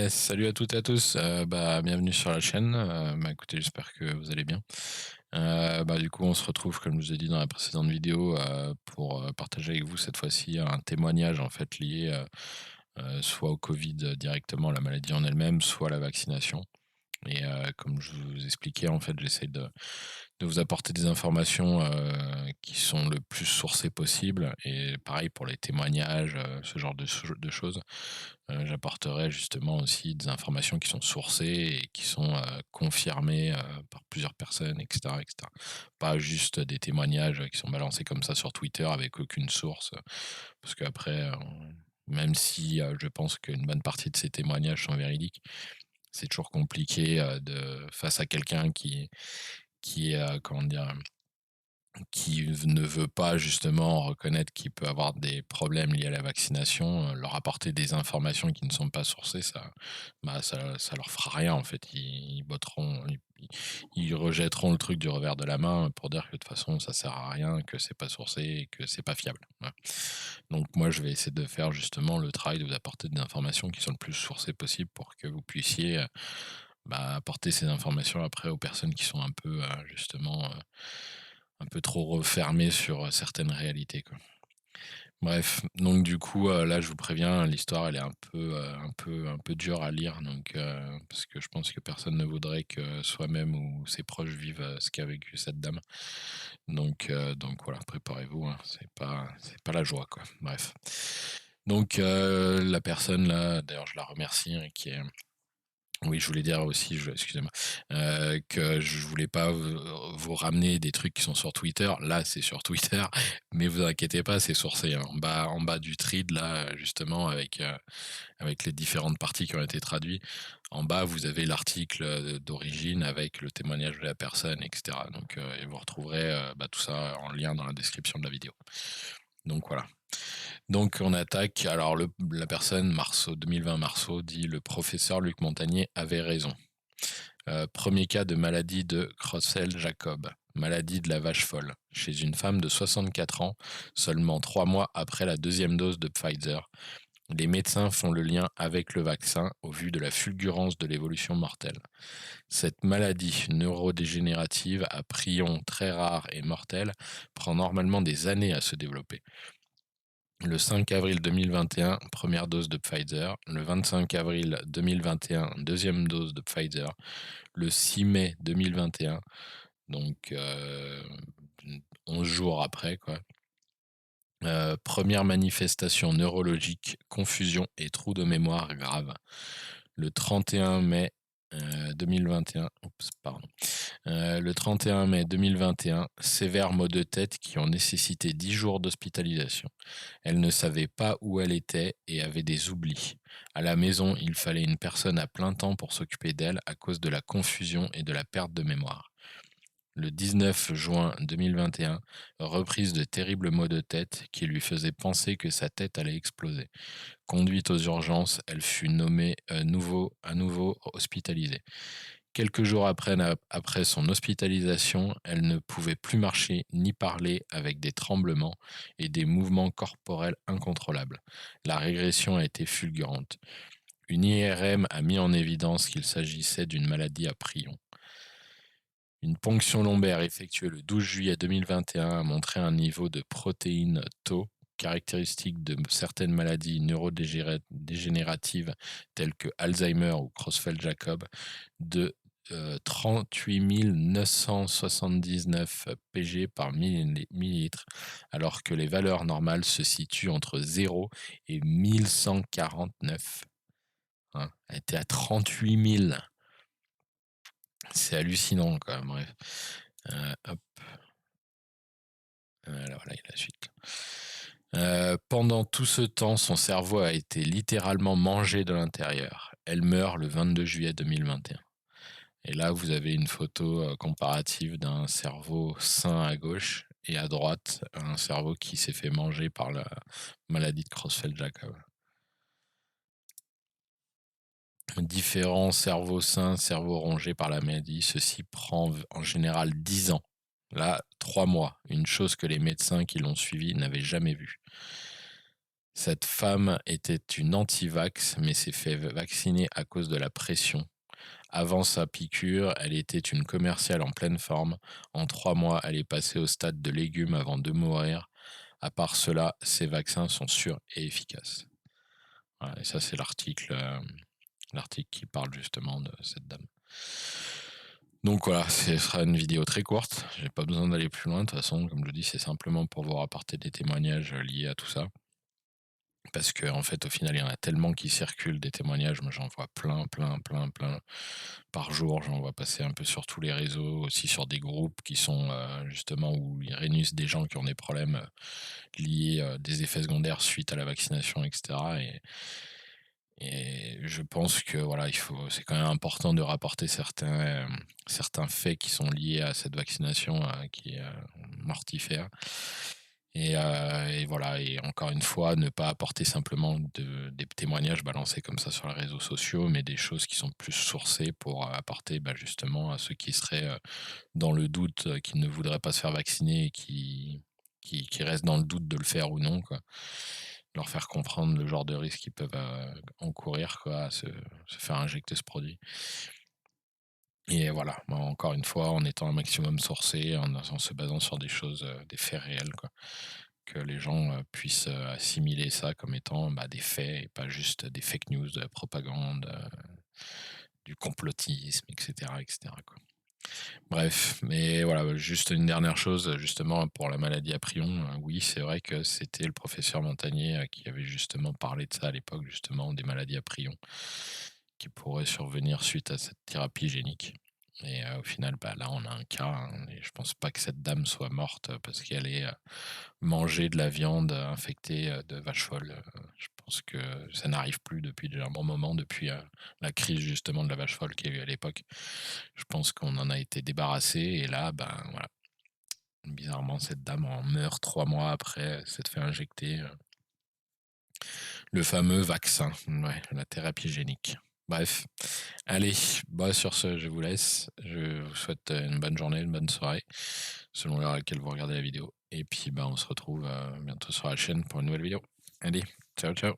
Ouais, salut à toutes et à tous, bienvenue sur la chaîne, écoutez, j'espère que vous allez bien. Du coup, on se retrouve, comme je vous ai dit dans la précédente vidéo, pour, partager avec vous cette fois-ci un témoignage en fait lié, soit au Covid, directement, la maladie en elle-même, soit à la vaccination. Et comme je vous expliquais, en fait, j'essaie de vous apporter des informations, qui sont le plus sourcées possible, et pareil pour les témoignages, ce genre de choses. J'apporterai justement aussi des informations qui sont sourcées et qui sont, confirmées, par plusieurs personnes et cetera et cetera. Pas juste des témoignages, qui sont balancés comme ça sur Twitter avec aucune source, parce qu'après, même si, je pense qu'une bonne partie de ces témoignages sont véridiques, c'est toujours compliqué, de face à quelqu'un qui est, comment dire? Qui ne veut pas justement reconnaître qu'il peut avoir des problèmes liés à la vaccination, leur apporter des informations qui ne sont pas sourcées, ça leur fera rien en fait. Ils botteront, ils rejetteront le truc du revers de la main pour dire que de toute façon ça sert à rien, que c'est pas sourcé et que c'est pas fiable. Voilà. Donc moi je vais essayer de faire justement le travail de vous apporter des informations qui sont le plus sourcées possible pour que vous puissiez, apporter ces informations après aux personnes qui sont un peu, justement, un peu trop refermées sur, certaines réalités, quoi. Bref, donc du coup, là, je vous préviens, l'histoire, elle est un peu dure à lire, donc parce que je pense que personne ne voudrait que soi-même ou ses proches vivent, ce qu'a vécu cette dame. Donc voilà, préparez-vous, hein, c'est pas la joie, quoi. Bref. Donc la personne là, d'ailleurs, je la remercie, hein, qui est oui, je voulais dire aussi, excusez-moi, que je voulais pas vous ramener des trucs qui sont sur Twitter. Là, c'est sur Twitter, mais vous inquiétez pas, c'est sourcé, hein. En bas du thread là, justement avec les différentes parties qui ont été traduites, en bas, vous avez l'article, d'origine avec le témoignage de la personne et cetera. Donc et vous retrouverez, tout ça en lien dans la description de la vidéo. Donc voilà. Donc on attaque. Alors la personne, Marceau, 2020 Marceau, dit: «Le professeur Luc Montagnier avait raison. Premier cas de maladie de Creutzfeldt-Jakob, maladie de la vache folle, chez une femme de 64 ans, seulement 3 mois après la deuxième dose de Pfizer. Les médecins font le lien avec le vaccin au vu de la fulgurance de l'évolution mortelle. Cette maladie neurodégénérative à prions très rare et mortelle prend normalement des années à se développer. Le 5 avril 2021, première dose de Pfizer. Le 25 avril 2021, deuxième dose de Pfizer. Le 6 mai 2021, donc 11 jours après, quoi. Première manifestation neurologique, confusion et trou de mémoire grave. Le 31 mai 2021, oups, pardon. Le 31 mai 2021, sévères maux de tête qui ont nécessité 10 jours d'hospitalisation. Elle ne savait pas où elle était et avait des oublis. À la maison, il fallait une personne à plein temps pour s'occuper d'elle à cause de la confusion et de la perte de mémoire. Le 19 juin 2021, reprise de terribles maux de tête qui lui faisaient penser que sa tête allait exploser. Conduite aux urgences, elle fut nommée à nouveau hospitalisée. Quelques jours après son hospitalisation, elle ne pouvait plus marcher ni parler avec des tremblements et des mouvements corporels incontrôlables. La régression a été fulgurante. Une IRM a mis en évidence qu'il s'agissait d'une maladie à prions. Une ponction lombaire effectuée le 12 juillet 2021 a montré un niveau de protéine Tau caractéristique de certaines maladies neurodégénératives telles que Alzheimer ou Creutzfeldt-Jakob de 38 979 Pg par millilitre, alors que les valeurs normales se situent entre 0 et 1149. Hein. Elle était à 38 000. C'est hallucinant quand même, bref. Hop. Voilà, il y a la suite. Pendant tout ce temps, son cerveau a été littéralement mangé de l'intérieur. Elle meurt le 22 juillet 2021. Et là, vous avez une photo comparative d'un cerveau sain à gauche et à droite, un cerveau qui s'est fait manger par la maladie de Creutzfeldt-Jakob. Différents cerveaux sains, cerveaux rongés par la maladie, ceci prend en général 10 ans. Là, 3 mois, une chose que les médecins qui l'ont suivi n'avaient jamais vue. Cette femme était une anti-vax, mais s'est fait vacciner à cause de la pression. Avant sa piqûre, elle était une commerciale en pleine forme. En 3 mois, elle est passée au stade de légumes avant de mourir. À part cela, ces vaccins sont sûrs et efficaces. Voilà, et ça, c'est l'article qui parle justement de cette dame. Donc voilà, ce sera une vidéo très courte. J'ai pas besoin d'aller plus loin. De toute façon, comme je dis, c'est simplement pour vous rapporter des témoignages liés à tout ça. Parce que en fait, au final, il y en a tellement qui circulent des témoignages. Moi, j'en vois plein, plein, plein, plein par jour. J'en vois passer un peu sur tous les réseaux, aussi sur des groupes qui sont justement où ils réunissent des gens qui ont des problèmes liés, des effets secondaires suite à la vaccination, etc. Et je pense que voilà, c'est quand même important de rapporter certains faits qui sont liés à cette vaccination qui est mortifère. Et voilà, et encore une fois, ne pas apporter simplement des témoignages balancés comme ça sur les réseaux sociaux, mais des choses qui sont plus sourcées pour apporter justement à ceux qui seraient dans le doute, qui ne voudraient pas se faire vacciner et qui restent dans le doute de le faire ou non, quoi. Leur faire comprendre le genre de risque qu'ils peuvent encourir, quoi, à se faire injecter ce produit. Et voilà, moi, encore une fois, en étant un maximum sourcé, en se basant sur des choses, des faits réels, quoi. Que les gens puissent assimiler ça comme étant des faits et pas juste des fake news, de la propagande, du complotisme, etc., etc., quoi. Bref, mais voilà, juste une dernière chose, justement, pour la maladie à prions. Oui, c'est vrai que c'était le professeur Montagnier qui avait justement parlé de ça à l'époque, justement, des maladies à prions qui pourraient survenir suite à cette thérapie génique. Et au final, là, on a un cas, hein, et je pense pas que cette dame soit morte parce qu'elle ait mangé de la viande infectée de vache folle. Je pense que ça n'arrive plus depuis déjà un bon moment, depuis la crise justement de la vache folle qu'il y a eu à l'époque. Je pense qu'on en a été débarrassé et là, voilà, bizarrement, cette dame en meurt 3 mois après s'être fait injecter le fameux vaccin, ouais, la thérapie génique. Bref, allez, sur ce, je vous laisse. Je vous souhaite une bonne journée, une bonne soirée, selon l'heure à laquelle vous regardez la vidéo. Et puis, on se retrouve bientôt sur la chaîne pour une nouvelle vidéo. Allez, ciao, ciao.